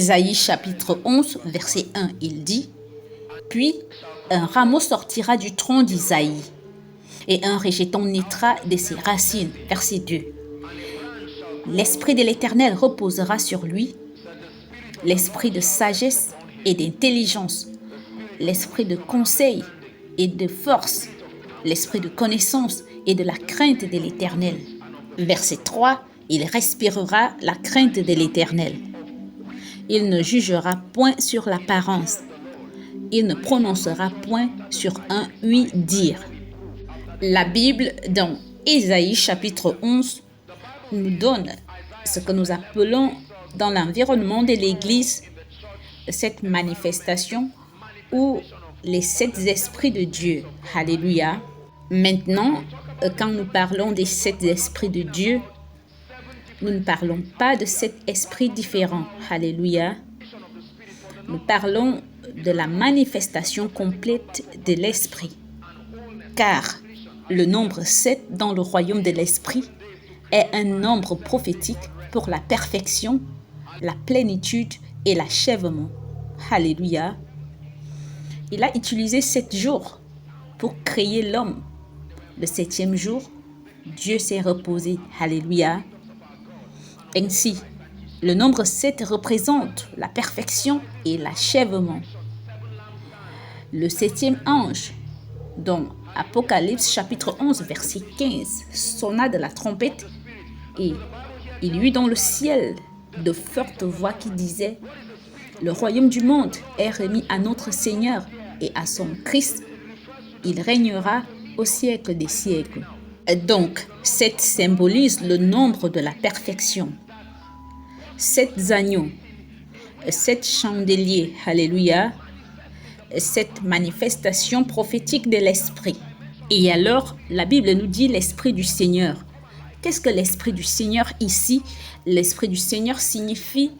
Ésaïe chapitre 11, verset 1, il dit « Puis un rameau sortira du tronc d'Isaïe, et un rejeton naîtra de ses racines. » Verset 2. L'Esprit de l'Éternel reposera sur lui, l'esprit de sagesse et d'intelligence, l'esprit de conseil et de force, l'esprit de connaissance et de la crainte de l'Éternel. Verset 3. Il respirera la crainte de l'Éternel. Il ne jugera point sur l'apparence. Il ne prononcera point sur un oui-dire. La Bible, dans Ésaïe chapitre 11, nous donne ce que nous appelons dans l'environnement de l'Église cette manifestation ou les 7 esprits de Dieu. Alléluia. Maintenant, quand nous parlons des 7 esprits de Dieu, nous ne parlons pas de 7 esprits différents. Alléluia. Nous parlons de la manifestation complète de l'esprit. Car le nombre 7 dans le royaume de l'esprit est un nombre prophétique pour la perfection, la plénitude et l'achèvement. Alléluia. Il a utilisé 7 jours pour créer l'homme. Le 7e jour, Dieu s'est reposé. Alléluia. Ainsi, le nombre 7 représente la perfection et l'achèvement. Le 7e ange, dans Apocalypse chapitre 11, verset 15, sonna de la trompette et il y eut dans le ciel de fortes voix qui disaient « Le royaume du monde est remis à notre Seigneur et à son Christ. Il régnera au siècle des siècles. » Donc, 7 symbolise le nombre de la perfection. 7 agneaux, 7 chandeliers, alléluia, 7 manifestations prophétiques de l'Esprit. Et alors, la Bible nous dit l'Esprit du Seigneur. Qu'est-ce que l'Esprit du Seigneur ici? L'Esprit du Seigneur signifie,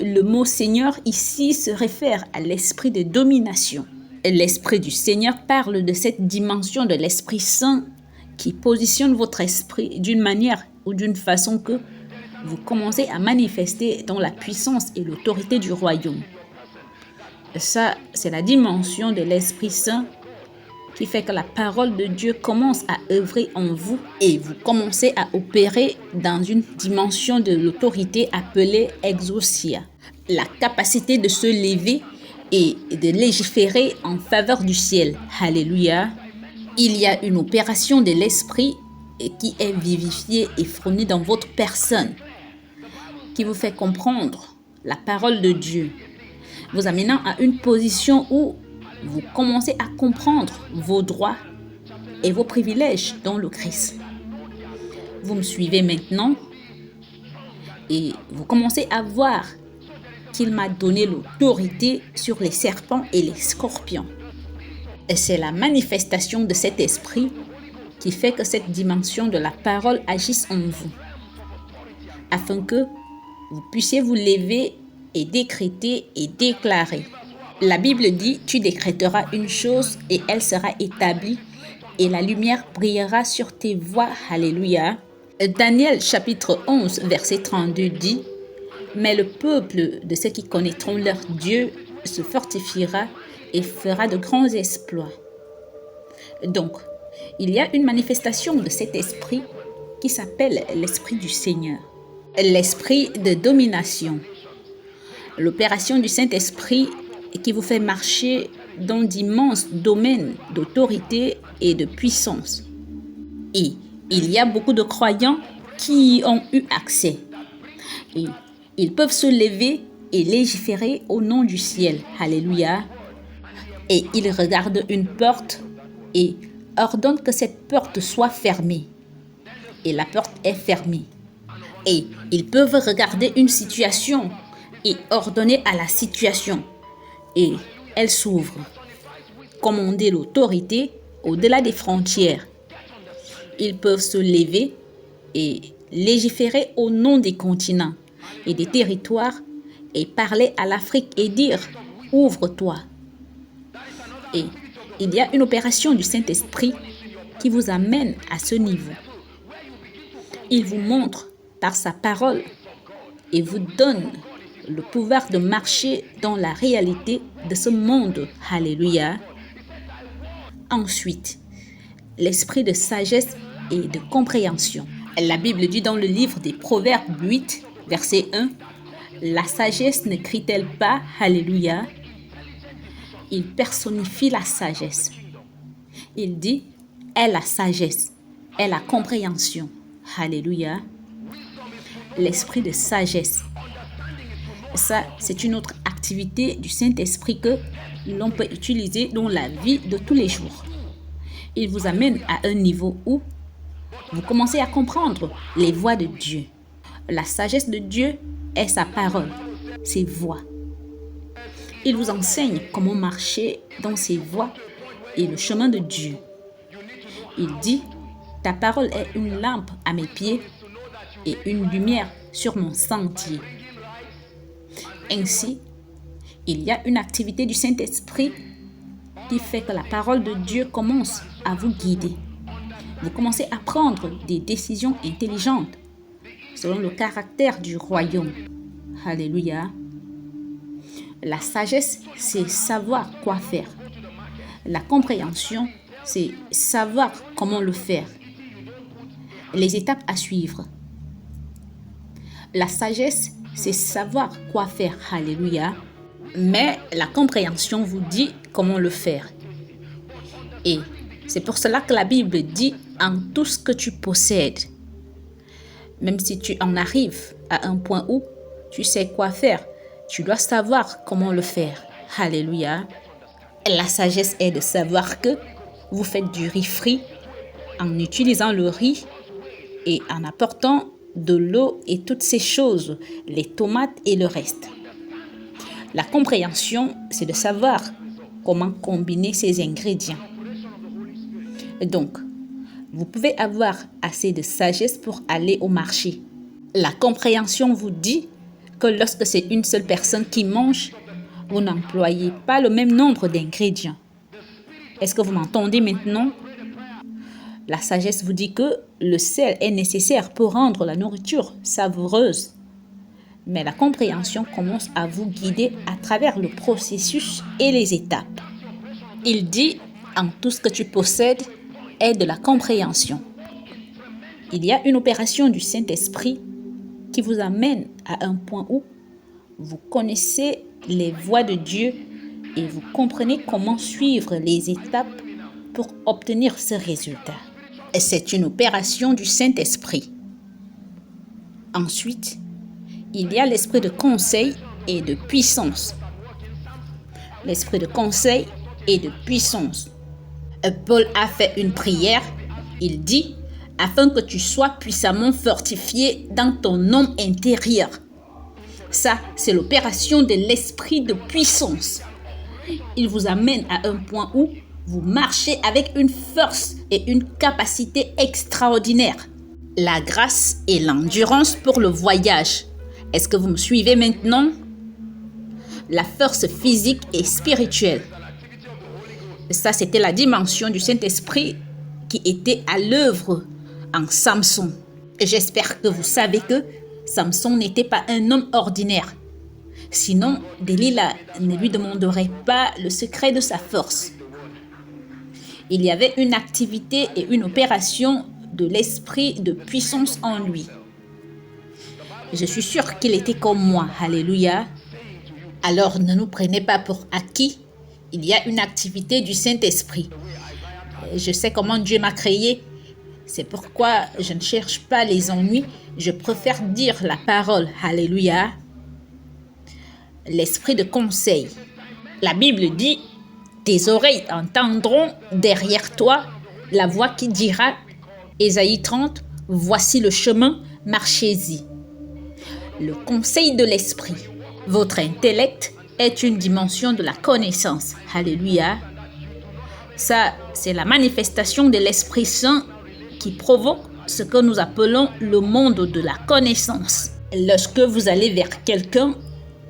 le mot Seigneur ici se réfère à l'esprit de domination. L'Esprit du Seigneur parle de cette dimension de l'Esprit Saint qui positionne votre esprit d'une manière ou d'une façon que vous commencez à manifester dans la puissance et l'autorité du royaume. Ça, c'est la dimension de l'Esprit Saint qui fait que la parole de Dieu commence à œuvrer en vous et vous commencez à opérer dans une dimension de l'autorité appelée exousia. La capacité de se lever et de légiférer en faveur du ciel. Alléluia. Il y a une opération de l'Esprit qui est vivifiée et frônée dans votre personne, qui vous fait comprendre la parole de Dieu, vous amenant à une position où vous commencez à comprendre vos droits et vos privilèges dans le Christ. Vous me suivez maintenant et vous commencez à voir qu'il m'a donné l'autorité sur les serpents et les scorpions. Et c'est la manifestation de cet esprit qui fait que cette dimension de la parole agisse en vous, afin que vous puissiez vous lever et décréter et déclarer. La Bible dit, tu décréteras une chose et elle sera établie et la lumière brillera sur tes voies. Alléluia. Daniel chapitre 11 verset 32 dit, mais le peuple de ceux qui connaîtront leur Dieu se fortifiera et fera de grands exploits. Donc, il y a une manifestation de cet esprit qui s'appelle l'Esprit du Seigneur. L'esprit de domination. L'opération du Saint-Esprit qui vous fait marcher dans d'immenses domaines d'autorité et de puissance. Et il y a beaucoup de croyants qui y ont eu accès. Et ils peuvent se lever et légiférer au nom du ciel. Alléluia. Et ils regardent une porte et ordonnent que cette porte soit fermée. Et la porte est fermée. Et ils peuvent regarder une situation et ordonner à la situation. Et elle s'ouvre. Commander l'autorité au-delà des frontières. Ils peuvent se lever et légiférer au nom des continents et des territoires et parler à l'Afrique et dire « Ouvre-toi ». Et il y a une opération du Saint-Esprit qui vous amène à ce niveau. Il vous montre par sa parole et vous donne le pouvoir de marcher dans la réalité de ce monde. Alléluia. Ensuite, l'esprit de sagesse et de compréhension. La Bible dit dans le livre des Proverbes 8, verset 1, « La sagesse ne crie-t-elle pas, Alléluia ?» Il personnifie la sagesse. Il dit, « est la sagesse, est la compréhension. » Alléluia. L'esprit de sagesse. Ça, c'est une autre activité du Saint-Esprit que l'on peut utiliser dans la vie de tous les jours. Il vous amène à un niveau où vous commencez à comprendre les voies de Dieu. La sagesse de Dieu est sa parole, ses voies. Il vous enseigne comment marcher dans ses voies et le chemin de Dieu. Il dit, « Ta parole est une lampe à mes pieds et une lumière sur mon sentier. » Ainsi, il y a une activité du Saint-Esprit qui fait que la parole de Dieu commence à vous guider. Vous commencez à prendre des décisions intelligentes selon le caractère du royaume. Alléluia. La sagesse, c'est savoir quoi faire. La compréhension, c'est savoir comment le faire. Les étapes à suivre. La sagesse, c'est savoir quoi faire. Alléluia. Mais la compréhension vous dit comment le faire. Et c'est pour cela que la Bible dit en tout ce que tu possèdes. Même si tu en arrives à un point où tu sais quoi faire, tu dois savoir comment le faire. Alléluia. La sagesse est de savoir que vous faites du riz frit en utilisant le riz et en apportant de l'eau et toutes ces choses, les tomates et le reste. La compréhension, c'est de savoir comment combiner ces ingrédients. Donc, vous pouvez avoir assez de sagesse pour aller au marché. La compréhension vous dit que lorsque c'est une seule personne qui mange, vous n'employez pas le même nombre d'ingrédients. Est-ce que vous m'entendez maintenant? La sagesse vous dit que le sel est nécessaire pour rendre la nourriture savoureuse. Mais la compréhension commence à vous guider à travers le processus et les étapes. Il dit, en tout ce que tu possèdes est de la compréhension. Il y a une opération du Saint-Esprit qui vous amène à un point où vous connaissez les voies de Dieu et vous comprenez comment suivre les étapes pour obtenir ce résultat. Et c'est une opération du Saint-Esprit. Ensuite, il y a l'esprit de conseil et de puissance. L'esprit de conseil et de puissance. Paul a fait une prière. Il dit, afin que tu sois puissamment fortifié dans ton homme intérieur. Ça, c'est l'opération de l'esprit de puissance. Il vous amène à un point où vous marchez avec une force et une capacité extraordinaire. La grâce et l'endurance pour le voyage. Est-ce que vous me suivez maintenant? La force physique et spirituelle. Ça, c'était la dimension du Saint-Esprit qui était à l'œuvre en Samson. Et j'espère que vous savez que Samson n'était pas un homme ordinaire. Sinon, Delilah ne lui demanderait pas le secret de sa force. Il y avait une activité et une opération de l'esprit de puissance en lui. Je suis sûre qu'il était comme moi. Alléluia. Alors, ne nous prenez pas pour acquis. Il y a une activité du Saint-Esprit. Je sais comment Dieu m'a créé. C'est pourquoi je ne cherche pas les ennuis. Je préfère dire la parole. Alléluia. L'esprit de conseil. La Bible dit, tes oreilles entendront derrière toi la voix qui dira, Ésaïe 30, voici le chemin, marchez-y. Le conseil de l'esprit. Votre intellect est une dimension de la connaissance. Alléluia. Ça, c'est la manifestation de l'Esprit Saint qui provoque ce que nous appelons le monde de la connaissance. Lorsque vous allez vers quelqu'un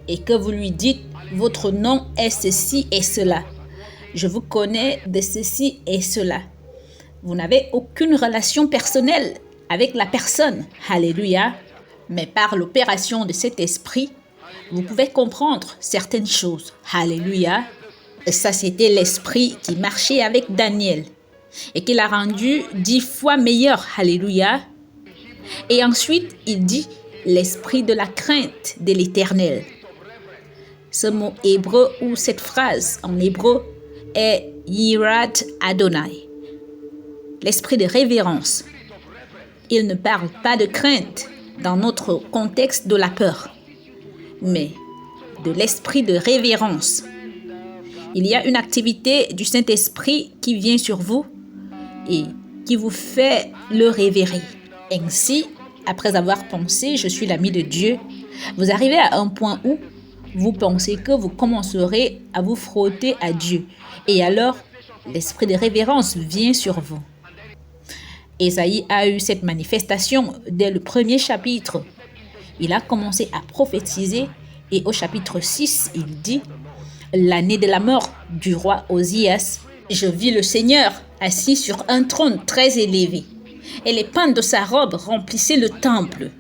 et que vous lui dites « Votre nom est ceci et cela. Je vous connais de ceci et cela. » Vous n'avez aucune relation personnelle avec la personne. Alléluia. Mais par l'opération de cet esprit, vous pouvez comprendre certaines choses. Alléluia. Ça, c'était l'esprit qui marchait avec Daniel et qui l'a rendu 10 fois meilleur. Alléluia. Et ensuite, il dit l'esprit de la crainte de l'Éternel. Ce mot hébreu ou cette phrase en hébreu est Yirat Adonai. L'esprit de révérence. Il ne parle pas de crainte dans notre contexte de la peur, mais de l'esprit de révérence. Il y a une activité du Saint-Esprit qui vient sur vous et qui vous fait le révérer. Ainsi, après avoir pensé « je suis l'ami de Dieu », vous arrivez à un point où vous pensez que vous commencerez à vous frotter à Dieu. Et alors, l'esprit de révérence vient sur vous. Ésaïe a eu cette manifestation dès le premier chapitre. Il a commencé à prophétiser et au chapitre 6, il dit « L'année de la mort du roi Osias, je vis le Seigneur assis sur un trône très élevé, et les pans de sa robe remplissaient le temple.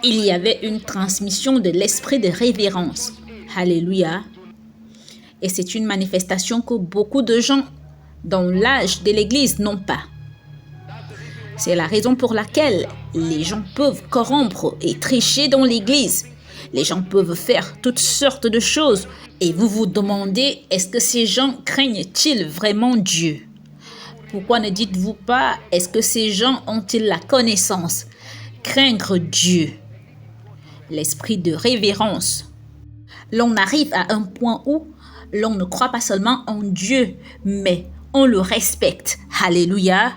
Il y avait une transmission de l'esprit de révérence. » Alléluia. Et c'est une manifestation que beaucoup de gens dans l'âge de l'Église n'ont pas. C'est la raison pour laquelle les gens peuvent corrompre et tricher dans l'Église. Les gens peuvent faire toutes sortes de choses. Et vous vous demandez, est-ce que ces gens craignent-ils vraiment Dieu? Pourquoi ne dites-vous pas, est-ce que ces gens ont-ils la connaissance? Craindre Dieu. L'esprit de révérence. L'on arrive à un point où l'on ne croit pas seulement en Dieu, mais on le respecte. Alléluia.